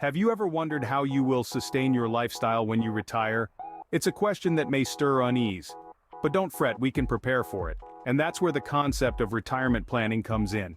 Have you ever wondered how you will sustain your lifestyle when you retire? It's a question that may stir unease. But don't fret, we can prepare for it. And that's where the concept of retirement planning comes in.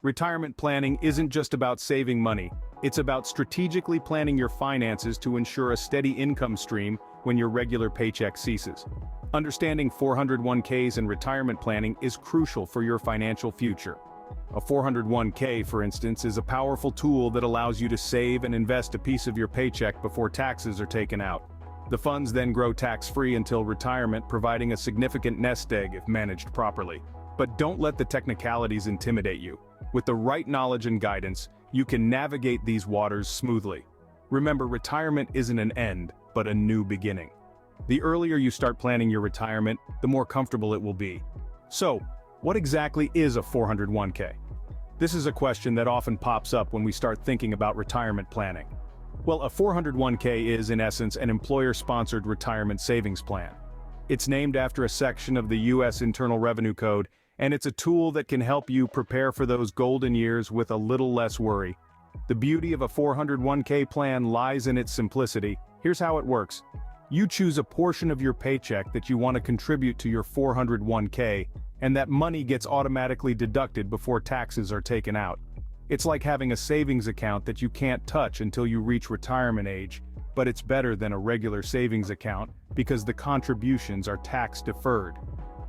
Retirement planning isn't just about saving money, it's about strategically planning your finances to ensure a steady income stream when your regular paycheck ceases. Understanding 401ks and retirement planning is crucial for your financial future. A 401k, for instance, is a powerful tool that allows you to save and invest a piece of your paycheck before taxes are taken out. The funds then grow tax-free until retirement, providing a significant nest egg if managed properly. But don't let the technicalities intimidate you. With the right knowledge and guidance, you can navigate these waters smoothly. Remember, retirement isn't an end, but a new beginning. The earlier you start planning your retirement, the more comfortable it will be. So, what exactly is a 401k? This is a question that often pops up when we start thinking about retirement planning. Well, a 401k is, in essence, an employer-sponsored retirement savings plan. It's named after a section of the U.S. Internal Revenue Code, and it's a tool that can help you prepare for those golden years with a little less worry. The beauty of a 401k plan lies in its simplicity. Here's how it works. You choose a portion of your paycheck that you want to contribute to your 401k, and that money gets automatically deducted before taxes are taken out. It's like having a savings account that you can't touch until you reach retirement age, but it's better than a regular savings account because the contributions are tax deferred.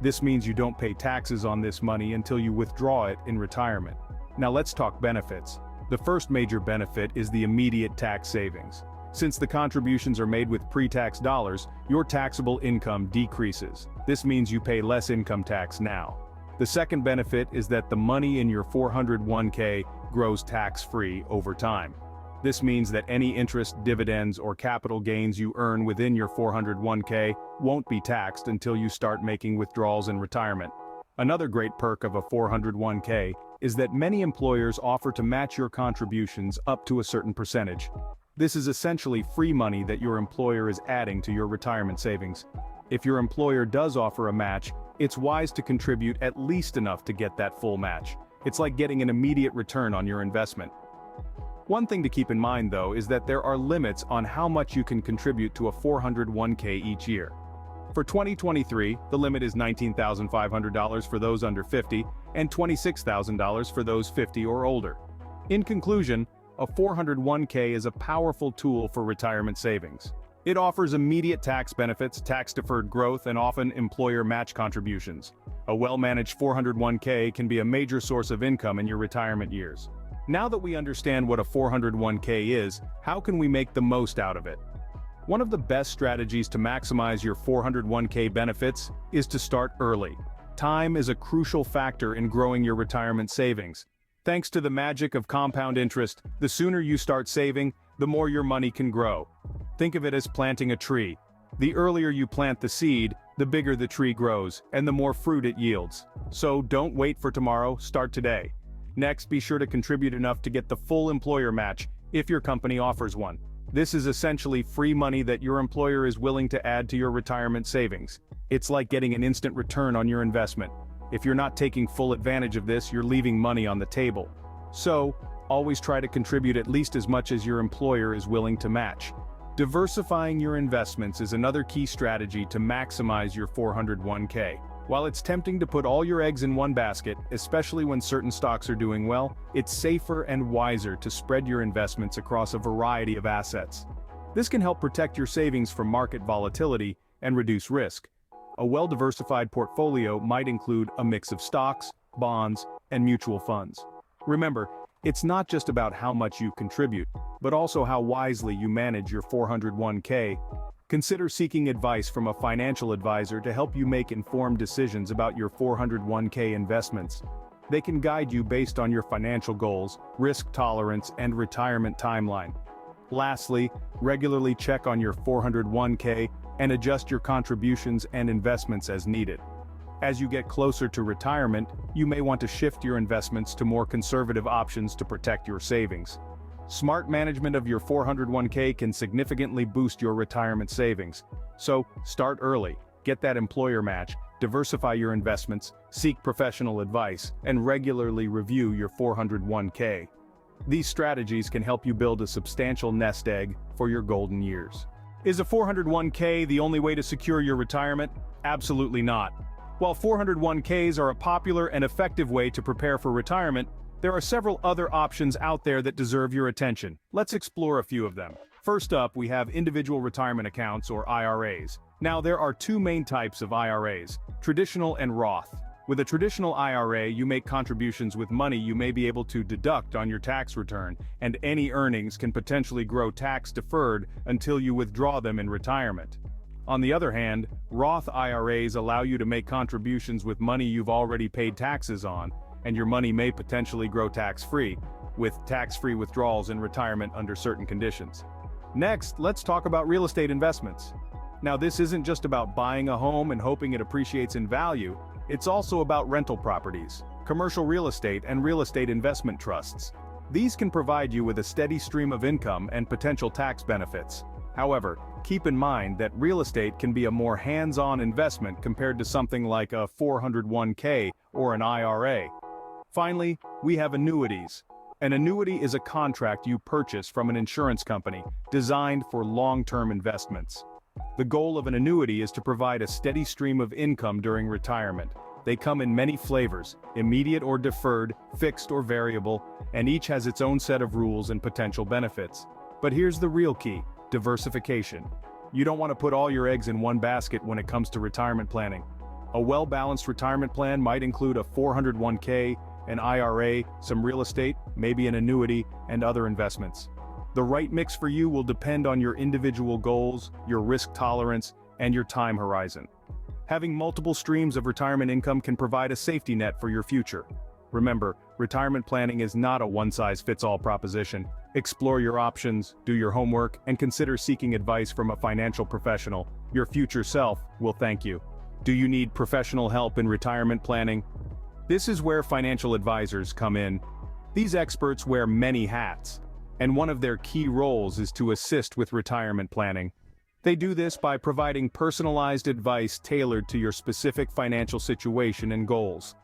This means you don't pay taxes on this money until you withdraw it in retirement. Now let's talk benefits. The first major benefit is the immediate tax savings. Since the contributions are made with pre-tax dollars, your taxable income decreases. This means you pay less income tax now. The second benefit is that the money in your 401k grows tax-free over time. This means that any interest, dividends, or capital gains you earn within your 401k won't be taxed until you start making withdrawals in retirement. Another great perk of a 401k is that many employers offer to match your contributions up to a certain percentage. This is essentially free money that your employer is adding to your retirement savings. If your employer does offer a match, it's wise to contribute at least enough to get that full match. It's like getting an immediate return on your investment. One thing to keep in mind though is that there are limits on how much you can contribute to a 401k each year. For 2023, the limit is $19,500 for those under 50 and $26,000 for those 50 or older. In conclusion, a 401k is a powerful tool for retirement savings. It offers immediate tax benefits, tax-deferred growth, and often employer match contributions. A well-managed 401k can be a major source of income in your retirement years. Now that we understand what a 401k is, how can we make the most out of it? One of the best strategies to maximize your 401k benefits is to start early. Time is a crucial factor in growing your retirement savings. Thanks to the magic of compound interest, the sooner you start saving, the more your money can grow. Think of it as planting a tree. The earlier you plant the seed, the bigger the tree grows, and the more fruit it yields. So don't wait for tomorrow, start today. Next, be sure to contribute enough to get the full employer match, if your company offers one. This is essentially free money that your employer is willing to add to your retirement savings. It's like getting an instant return on your investment. If you're not taking full advantage of this, you're leaving money on the table. So, always try to contribute at least as much as your employer is willing to match. Diversifying your investments is another key strategy to maximize your 401k. While it's tempting to put all your eggs in one basket, especially when certain stocks are doing well, it's safer and wiser to spread your investments across a variety of assets. This can help protect your savings from market volatility and reduce risk. A well-diversified portfolio might include a mix of stocks, bonds, and mutual funds. Remember, it's not just about how much you contribute, but also how wisely you manage your 401k. Consider seeking advice from a financial advisor to help you make informed decisions about your 401k investments. They can guide you based on your financial goals, risk tolerance, and retirement timeline. Lastly, regularly check on your 401k and adjust your contributions and investments as needed. As you get closer to retirement, you may want to shift your investments to more conservative options to protect your savings. Smart management of your 401k can significantly boost your retirement savings. So, start early, get that employer match, diversify your investments, seek professional advice, and regularly review your 401k. These strategies can help you build a substantial nest egg for your golden years. Is a 401k the only way to secure your retirement? Absolutely not. While 401ks are a popular and effective way to prepare for retirement, there are several other options out there that deserve your attention. Let's explore a few of them. First up, we have individual retirement accounts, or IRAs. Now, there are two main types of IRAs, traditional and Roth. With a traditional IRA, you make contributions with money you may be able to deduct on your tax return, and any earnings can potentially grow tax-deferred until you withdraw them in retirement. On the other hand, Roth IRAs allow you to make contributions with money you've already paid taxes on, and your money may potentially grow tax-free, with tax-free withdrawals in retirement under certain conditions. Next, let's talk about real estate investments. Now, this isn't just about buying a home and hoping it appreciates in value, it's also about rental properties, commercial real estate, and real estate investment trusts. These can provide you with a steady stream of income and potential tax benefits. However, keep in mind that real estate can be a more hands-on investment compared to something like a 401k or an IRA. Finally, we have annuities. An annuity is a contract you purchase from an insurance company designed for long-term investments. The goal of an annuity is to provide a steady stream of income during retirement. They come in many flavors, immediate or deferred, fixed or variable, and each has its own set of rules and potential benefits. But here's the real key: diversification. You don't want to put all your eggs in one basket when it comes to retirement planning. A well-balanced retirement plan might include a 401k, an IRA, some real estate, maybe an annuity, and other investments. The right mix for you will depend on your individual goals, your risk tolerance, and your time horizon. Having multiple streams of retirement income can provide a safety net for your future. Remember, retirement planning is not a one-size-fits-all proposition. Explore your options, do your homework, and consider seeking advice from a financial professional. Your future self will thank you. Do you need professional help in retirement planning? This is where financial advisors come in. These experts wear many hats, and one of their key roles is to assist with retirement planning. They do this by providing personalized advice tailored to your specific financial situation and goals.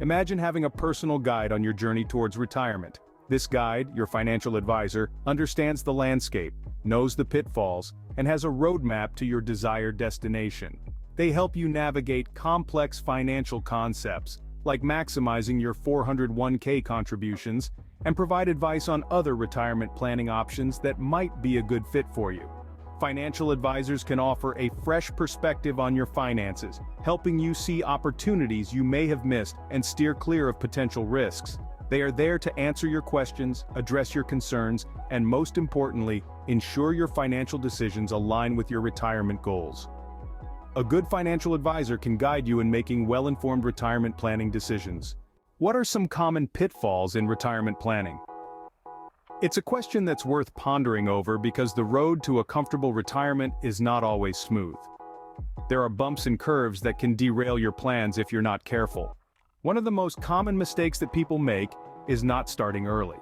Imagine having a personal guide on your journey towards retirement. This guide, your financial advisor, understands the landscape, knows the pitfalls, and has a roadmap to your desired destination. They help you navigate complex financial concepts, like maximizing your 401k contributions, and provide advice on other retirement planning options that might be a good fit for you. Financial advisors can offer a fresh perspective on your finances, helping you see opportunities you may have missed and steer clear of potential risks. They are there to answer your questions, address your concerns, and most importantly, ensure your financial decisions align with your retirement goals. A good financial advisor can guide you in making well-informed retirement planning decisions. What are some common pitfalls in retirement planning? It's a question that's worth pondering over because the road to a comfortable retirement is not always smooth. There are bumps and curves that can derail your plans if you're not careful. One of the most common mistakes that people make is not starting early.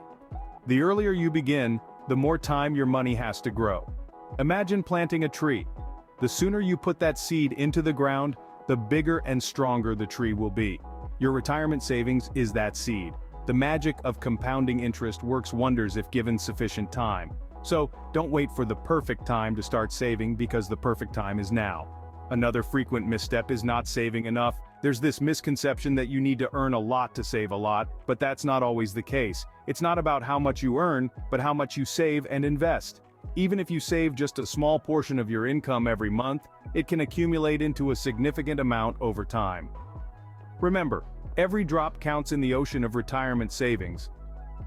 The earlier you begin, the more time your money has to grow. Imagine planting a tree. The sooner you put that seed into the ground, the bigger and stronger the tree will be. Your retirement savings is that seed. The magic of compounding interest works wonders if given sufficient time. So, don't wait for the perfect time to start saving because the perfect time is now. Another frequent misstep is not saving enough. There's this misconception that you need to earn a lot to save a lot, but that's not always the case. It's not about how much you earn, but how much you save and invest. Even if you save just a small portion of your income every month, it can accumulate into a significant amount over time. Remember, every drop counts in the ocean of retirement savings.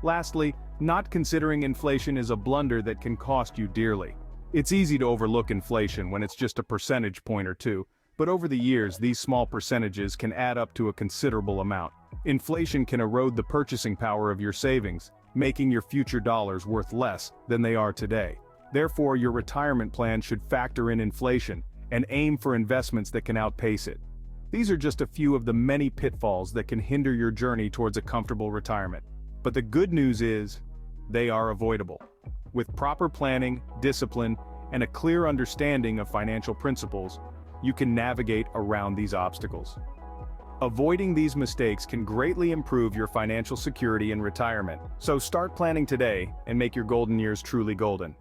Lastly, not considering inflation is a blunder that can cost you dearly. It's easy to overlook inflation when it's just a percentage point or two, but over the years these small percentages can add up to a considerable amount. Inflation can erode the purchasing power of your savings, making your future dollars worth less than they are today. Therefore, your retirement plan should factor in inflation and aim for investments that can outpace it. These are just a few of the many pitfalls that can hinder your journey towards a comfortable retirement. But the good news is, they are avoidable. With proper planning, discipline, and a clear understanding of financial principles, you can navigate around these obstacles. Avoiding these mistakes can greatly improve your financial security in retirement. So start planning today and make your golden years truly golden.